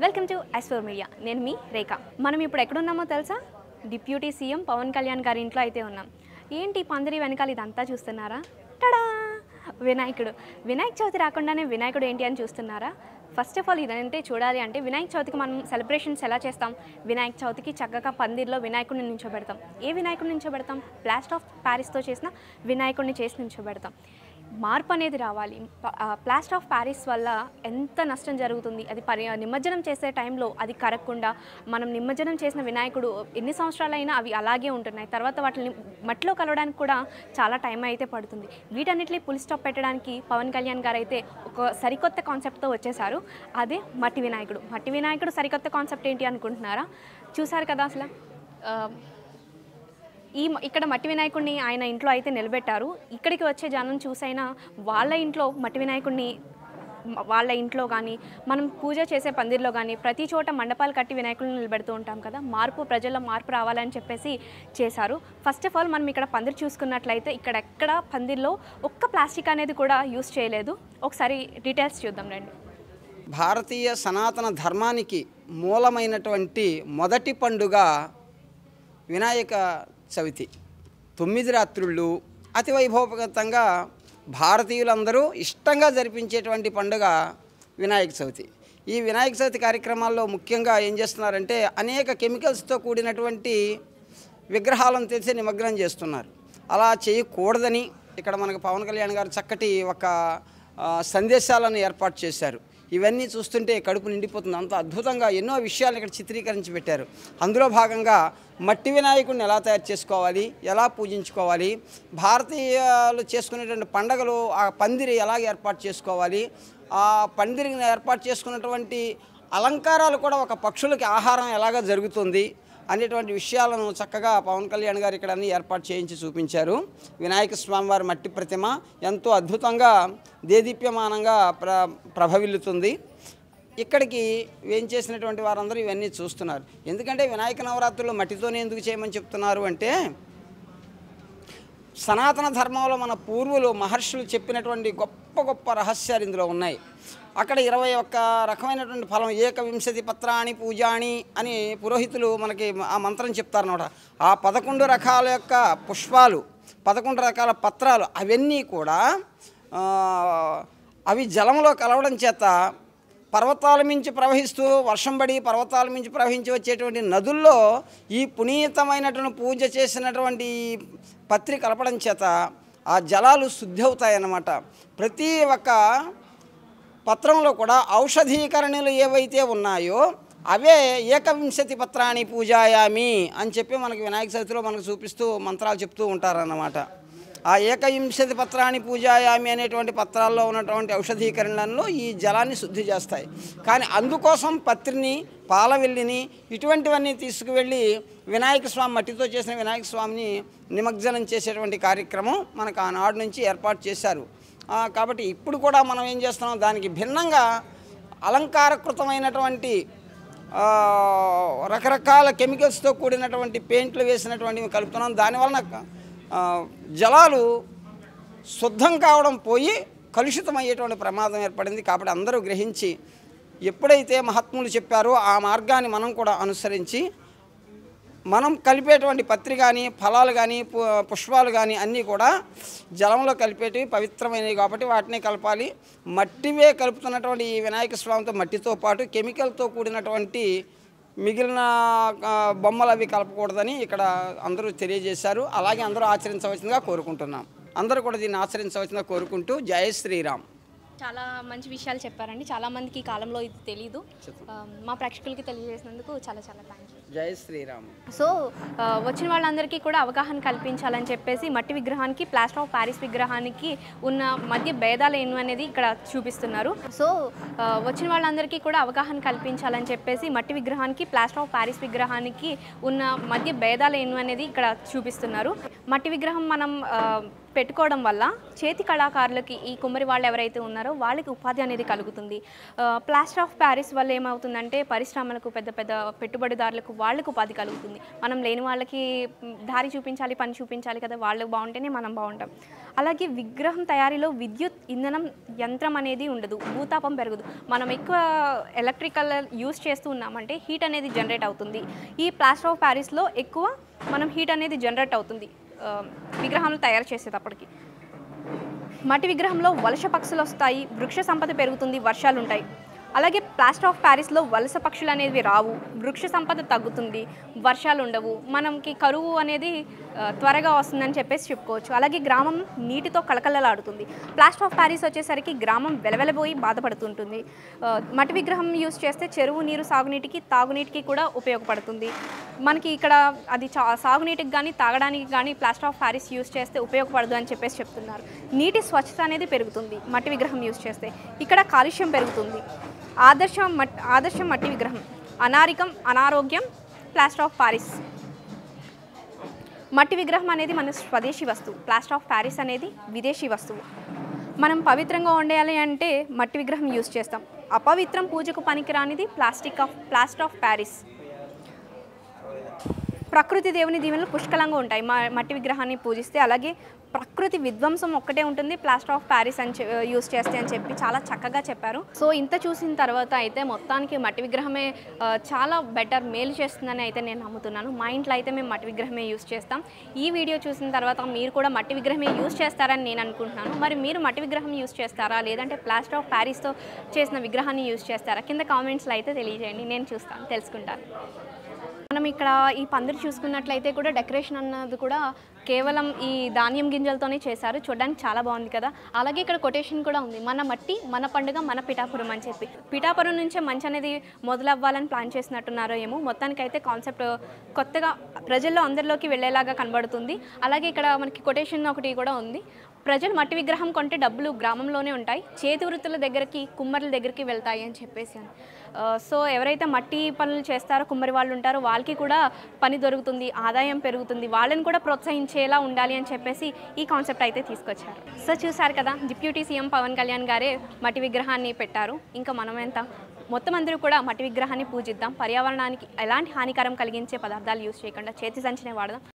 Welcome to S4 media. నేను మీ రేఖ. మనం ఇప్పుడు ఎక్కడున్నామో తెలుసా? డిప్యూటీ సీఎం పవన్ కళ్యాణ్ గారి ఇంట్లో అయితే ఉన్నాం. ఏంటి పందిరి వెనకాల ఇదంతా చూస్తున్నారా? టడా! వినాయక చవితి రాకుండానే వినాయకుడు ఏంటి అని చూస్తున్నారా? ఫస్ట్ ఆఫ్ ఆల్ ఇదంటే చూడాలి అంటే వినాయక చవితికి మనం సెలబ్రేషన్స్ ఎలా చేస్తాం? వినాయక చవితికి చక్కగా పందిర్లో వినాయకుడిని నించోబెడతాం. ఏ వినాయకుడిని నించోబెడతాం? ప్లాస్టర్ ఆఫ్ ప్యారిస్తో చేసిన వినాయకుడిని చేసి నించోబెడతాం. మార్పు అనేది రావాలి. ప్లాస్టర్ ఆఫ్ ప్యారిస్ వల్ల ఎంత నష్టం జరుగుతుంది, అది నిమజ్జనం చేసే టైంలో అది కరగకుండా మనం నిమజ్జనం చేసిన వినాయకుడు ఎన్ని సంవత్సరాలైనా అవి అలాగే ఉంటున్నాయి. తర్వాత వాటిని మట్టిలో కలవడానికి కూడా చాలా టైం అయితే పడుతుంది. వీటన్నిటిని ఫుల్ స్టాప్ పెట్టడానికి పవన్ కళ్యాణ్ గారు అయితే ఒక సరికొత్త కాన్సెప్ట్తో వచ్చేసారు. అదే మట్టి వినాయకుడు. మట్టి వినాయకుడు సరికొత్త కాన్సెప్ట్ ఏంటి అనుకుంటున్నారా? చూసారు కదా అసలు ఇక్కడ మట్టి వినాయకుడిని ఆయన ఇంట్లో అయితే నిలబెట్టారు. ఇక్కడికి వచ్చే జనం చూసైనా వాళ్ళ ఇంట్లో మట్టి వినాయకుడిని వాళ్ళ ఇంట్లో కానీ మనం పూజ చేసే పందిర్లో కానీ ప్రతి చోట మండపాలు కట్టి వినాయకుడిని నిలబెడుతూ ఉంటాం కదా. ప్రజల్లో మార్పు రావాలని చెప్పేసి చేశారు. ఫస్ట్ ఆఫ్ ఆల్ మనం ఇక్కడ పందిరి చూసుకున్నట్లయితే ఇక్కడెక్కడ పందిర్లో ఒక్క ప్లాస్టిక్ అనేది కూడా యూస్ చేయలేదు. ఒకసారి డీటెయిల్స్ చూద్దాం రండి. భారతీయ సనాతన ధర్మానికి మూలమైనటువంటి మొదటి పండుగ వినాయక చవితి. 9 రాత్రుళ్ళు అతి వైభవపేతంగా భారతీయులందరూ ఇష్టంగా జరిపించేటువంటి పండుగ వినాయక చవితి. ఈ వినాయక చవితి కార్యక్రమాల్లో ముఖ్యంగా ఏం చేస్తున్నారంటే అనేక కెమికల్స్తో కూడినటువంటి విగ్రహాలను తెచ్చి నిమగ్నం చేస్తున్నారు. అలా చేయకూడదని ఇక్కడ మనకు పవన్ కళ్యాణ్ గారు చక్కటి ఒక సందేశాలను ఏర్పాటు చేశారు. ఇవన్నీ చూస్తుంటే కడుపు నిండిపోతుంది. అంత అద్భుతంగా ఎన్నో విషయాలు ఇక్కడ చిత్రీకరించి పెట్టారు. అందులో భాగంగా మట్టి వినాయకుడిని ఎలా తయారు చేసుకోవాలి, ఎలా పూజించుకోవాలి, భారతీయులు చేసుకునేటువంటి పండగలు ఆ పందిరి ఎలా ఏర్పాటు చేసుకోవాలి, ఆ పందిరిని ఏర్పాటు చేసుకున్నటువంటి అలంకారాలు కూడా ఒక పక్షులకి ఆహారం ఎలాగ జరుగుతుంది అనేటువంటి విషయాలను చక్కగా పవన్ కళ్యాణ్ గారు ఇక్కడ అన్ని ఏర్పాటు చేయించి చూపించారు. వినాయక స్వామివారి మట్టి ప్రతిమ ఎంతో అద్భుతంగా దేదీప్యమానంగా ప్రభవిల్లుతుంది. ఇక్కడికి వేయించేసినటువంటి వారందరూ ఇవన్నీ చూస్తున్నారు. ఎందుకంటే వినాయక నవరాత్రులు మట్టితోనే ఎందుకు చేయమని చెప్తున్నారు అంటే సనాతన ధర్మంలో మన పూర్వులు మహర్షులు చెప్పినటువంటి గొప్ప గొప్ప రహస్యాలు ఇందులో ఉన్నాయి. అక్కడ 21 రకమైనటువంటి ఫలం, 21 పత్రాణి పూజాణి అని పురోహితులు మనకి ఆ మంత్రం చెప్తారన్నమాట. ఆ 11 రకాల యొక్క పుష్పాలు, 11 రకాల పత్రాలు అవన్నీ కూడా అవి జలంలో కలవడం చేత పర్వతాల మించి ప్రవహిస్తూ వర్షం పడి పర్వతాల మించి ప్రవహించి వచ్చేటువంటి నదుల్లో ఈ పునీతమైనటువంటి పూజ చేసినటువంటి పత్రి కలపడం చేత ఆ జలాలు శుద్ధి అవుతాయన్నమాట. ప్రతి ఒక్క పత్రంలో కూడా ఔషధీకరణలు ఏవైతే ఉన్నాయో అవే 21 పత్రాన్ని పూజాయామి అని చెప్పి మనకి వినాయక చవితిలో మనకు చూపిస్తూ మంత్రాలు చెప్తూ ఉంటారన్నమాట. ఆ 21 పత్రాన్ని పూజాయామి అనేటువంటి పత్రాల్లో ఉన్నటువంటి ఔషధీకరణలను ఈ జలాన్ని శుద్ధి చేస్తాయి. కానీ అందుకోసం పత్రిని, పాలవెల్లిని ఇటువంటివన్నీ తీసుకువెళ్ళి వినాయక స్వామి మట్టితో చేసిన వినాయక స్వామిని నిమజ్జనం చేసేటువంటి కార్యక్రమం మనకు ఆనాడు నుంచి ఏర్పాటు చేశారు. కాబట్టి ఇప్పుడు కూడా మనం ఏం చేస్తున్నాం, దానికి భిన్నంగా అలంకారకృతమైనటువంటి రకరకాల కెమికల్స్తో కూడినటువంటి పెయింట్లు వేసినటువంటివి కలుపుతున్నాం. దానివలన జలాలు శుద్ధం కావడం పోయి కలుషితమయ్యేటువంటి ప్రమాదం ఏర్పడింది. కాబట్టి అందరూ గ్రహించి ఎప్పుడైతే మహాత్ములు చెప్పారో ఆ మార్గాన్ని మనం కూడా అనుసరించి మనం కలిపేటువంటి పత్రి కానీ ఫలాలు కానీ పుష్పాలు కానీ అన్నీ కూడా జలంలో కలిపేటివి పవిత్రమైనవి కాబట్టి వాటిని కలపాలి. మట్టివే కలుపుతున్నటువంటి ఈ వినాయక స్వామితో మట్టితో పాటు కెమికల్తో కూడినటువంటి మిగిలిన బొమ్మలు అవి కలపకూడదని ఇక్కడ అందరూ తెలియజేశారు. అలాగే అందరూ ఆచరించవలసిందిగా కోరుకుంటున్నాం. అందరూ కూడా దీన్ని ఆచరించవలసిందిగా కోరుకుంటూ జై శ్రీరామ్. చాలా మంచి విషయాలు చెప్పారండి. చాలామందికి ఈ కాలంలో ఇది తెలీదు. మా ప్రేక్షకులకి తెలియజేసినందుకు చాలా చాలా థ్యాంక్ యూ. జై శ్రీరామ్. సో వచ్చిన వాళ్ళందరికీ కూడా అవగాహన కల్పించాలని చెప్పేసి మట్టి విగ్రహానికి ప్లాస్టర్ ఆఫ్ ప్యారిస్ విగ్రహానికి ఉన్న మధ్య భేదాలు ఏమి అనేది ఇక్కడ చూపిస్తున్నారు. సో వచ్చిన వాళ్ళందరికీ కూడా అవగాహన కల్పించాలని చెప్పేసి మట్టి విగ్రహానికి ప్లాస్టర్ ఆఫ్ ప్యారిస్ విగ్రహానికి ఉన్న మధ్య భేదాలు ఏమి అనేది ఇక్కడ చూపిస్తున్నారు. మట్టి విగ్రహం మనం పెట్టుకోవడం వల్ల చేతి కళాకారులకి, ఈ కుమ్మరి వాళ్ళు ఎవరైతే ఉన్నారో వాళ్ళకి ఉపాధి అనేది కలుగుతుంది. ప్లాస్టర్ ఆఫ్ ప్యారిస్ వల్ల ఏమవుతుందంటే పరిశ్రమలకు, పెద్ద పెద్ద పెట్టుబడిదారులకు వాళ్ళకు ఉపాధి కలుగుతుంది. మనం లేని వాళ్ళకి దారి చూపించాలి, పని చూపించాలి కదా, వాళ్ళు బాగుంటేనే మనం బాగుంటాం. అలాగే విగ్రహం తయారీలో విద్యుత్ ఇంధనం యంత్రం అనేది ఉండదు, భూతాపం పెరగదు. మనం ఎక్కువ ఎలక్ట్రికల్ యూస్ చేస్తూ ఉన్నామంటే హీట్ అనేది జనరేట్ అవుతుంది. ఈ ప్లాస్టర్ ఆఫ్ ప్యారిస్లో ఎక్కువ మనం హీట్ అనేది జనరేట్ అవుతుంది విగ్రహాలు తయారు చేసేటప్పటికి. మట్టి విగ్రహంలో వలస పక్షులు వస్తాయి, వృక్ష సంపద పెరుగుతుంది, వర్షాలు ఉంటాయి. అలాగే ప్లాస్టర్ ఆఫ్ ప్యారిస్లో వలస పక్షులు అనేవి రావు, వృక్ష సంపద తగ్గుతుంది, వర్షాలు ఉండవు, మనకి కరువు అనేది త్వరగా వస్తుందని చెప్పేసి చెప్పుకోవచ్చు. అలాగే గ్రామం నీటితో కళకళలాడుతుంది. ప్లాస్టర్ ఆఫ్ ప్యారిస్ వచ్చేసరికి గ్రామం వెలవెలబోయి బాధపడుతుంటుంది. మట్టి విగ్రహం యూస్ చేస్తే చెరువు నీరు సాగునీటికి, తాగునీటికి కూడా ఉపయోగపడుతుంది. మనకి ఇక్కడ అది సాగునీటికి కానీ తాగడానికి కానీ ప్లాస్టర్ ఆఫ్ ప్యారిస్ యూస్ చేస్తే ఉపయోగపడదు అని చెప్పేసి చెప్తున్నారు. నీటి స్వచ్ఛత అనేది పెరుగుతుంది మట్టి విగ్రహం యూస్ చేస్తే. ఇక్కడ కాలుష్యం పెరుగుతుంది. ఆదర్శం మట్టి విగ్రహం, అనారోగ్యం ప్లాస్టర్ ఆఫ్ ప్యారిస్. మట్టి విగ్రహం అనేది మన స్వదేశీ వస్తువు, ప్లాస్టర్ ఆఫ్ ప్యారిస్ అనేది విదేశీ వస్తువు. మనం పవిత్రంగా ఉండాలి అంటే మట్టి విగ్రహం యూస్ చేస్తాం. అపవిత్రం, పూజకు పనికిరానిది ప్లాస్టర్ ఆఫ్ ప్యారిస్. ప్రకృతి దేవుని దీవెనలు పుష్కలంగా ఉంటాయి మట్టి విగ్రహాన్ని పూజిస్తే. అలాగే ప్రకృతి విధ్వంసం ఒక్కటే ఉంటుంది ప్లాస్టర్ ఆఫ్ ప్యారిస్ అని యూస్ చేస్తే అని చెప్పి చాలా చక్కగా చెప్పారు. సో ఇంత చూసిన తర్వాత అయితే మొత్తానికి మట్టి విగ్రహమే చాలా బెటర్, మేలు చేస్తుందని అయితే నేను నమ్ముతున్నాను. మా ఇంట్లో అయితే మేము మట్టి విగ్రహమే యూస్ చేస్తాం. ఈ వీడియో చూసిన తర్వాత మీరు కూడా మట్టి విగ్రహమే యూస్ చేస్తారని నేను అనుకుంటున్నాను. మరి మీరు మట్టి విగ్రహం యూస్ చేస్తారా, లేదంటే ప్లాస్టర్ ఆఫ్ ప్యారిస్తో చేసిన విగ్రహాన్ని యూస్ చేస్తారా? కింద కామెంట్స్లో అయితే తెలియజేయండి, నేను చూస్తాను, తెలుసుకుంటాను. మనం ఇక్కడ ఈ పందిరి చూసుకున్నట్లయితే కూడా డెకరేషన్ అన్నది కూడా కేవలం ఈ ధాన్యం గింజలతోనే చేశారు. చూడడానికి చాలా బాగుంది కదా. అలాగే ఇక్కడ కొటేషన్ కూడా ఉంది, మన మట్టి మన పండుగ మన పిఠాపురం అని చెప్పి. పిఠాపురం నుంచే మంచి అనేది మొదలవ్వాలని ప్లాన్ చేసినట్టున్నారో ఏమో. మొత్తానికి అయితే కాన్సెప్ట్ కొత్తగా ప్రజల్లో అందరిలోకి వెళ్ళేలాగా కనబడుతుంది. అలాగే ఇక్కడ మనకి కొటేషన్ ఒకటి కూడా ఉంది, ప్రజలు మట్టి విగ్రహం కొంటే డబ్బులు గ్రామంలోనే ఉంటాయి, చేతి వృత్తుల దగ్గరికి, కుమ్మరుల దగ్గరికి వెళ్తాయి అని చెప్పేసి అని. సో ఎవరైతే మట్టి పనులు చేస్తారో, కుమ్మరి వాళ్ళు ఉంటారో, వాళ్ళకి కూడా పని దొరుకుతుంది, ఆదాయం పెరుగుతుంది, వాళ్ళని కూడా ప్రోత్సహించేలా ఉండాలి అని చెప్పేసి ఈ కాన్సెప్ట్ అయితే తీసుకొచ్చారు. సో చూసారు కదా, డిప్యూటీ సీఎం పవన్ కళ్యాణ్ గారే మట్టి విగ్రహాన్ని పెట్టారు. ఇంకా మనం మొత్తం అందరూ కూడా మట్టి విగ్రహాన్ని పూజిద్దాం. పర్యావరణానికి ఎలాంటి హానికరం కలిగించే పదార్థాలు యూజ్ చేయకుండా చేతి సంచినే వాడదాం.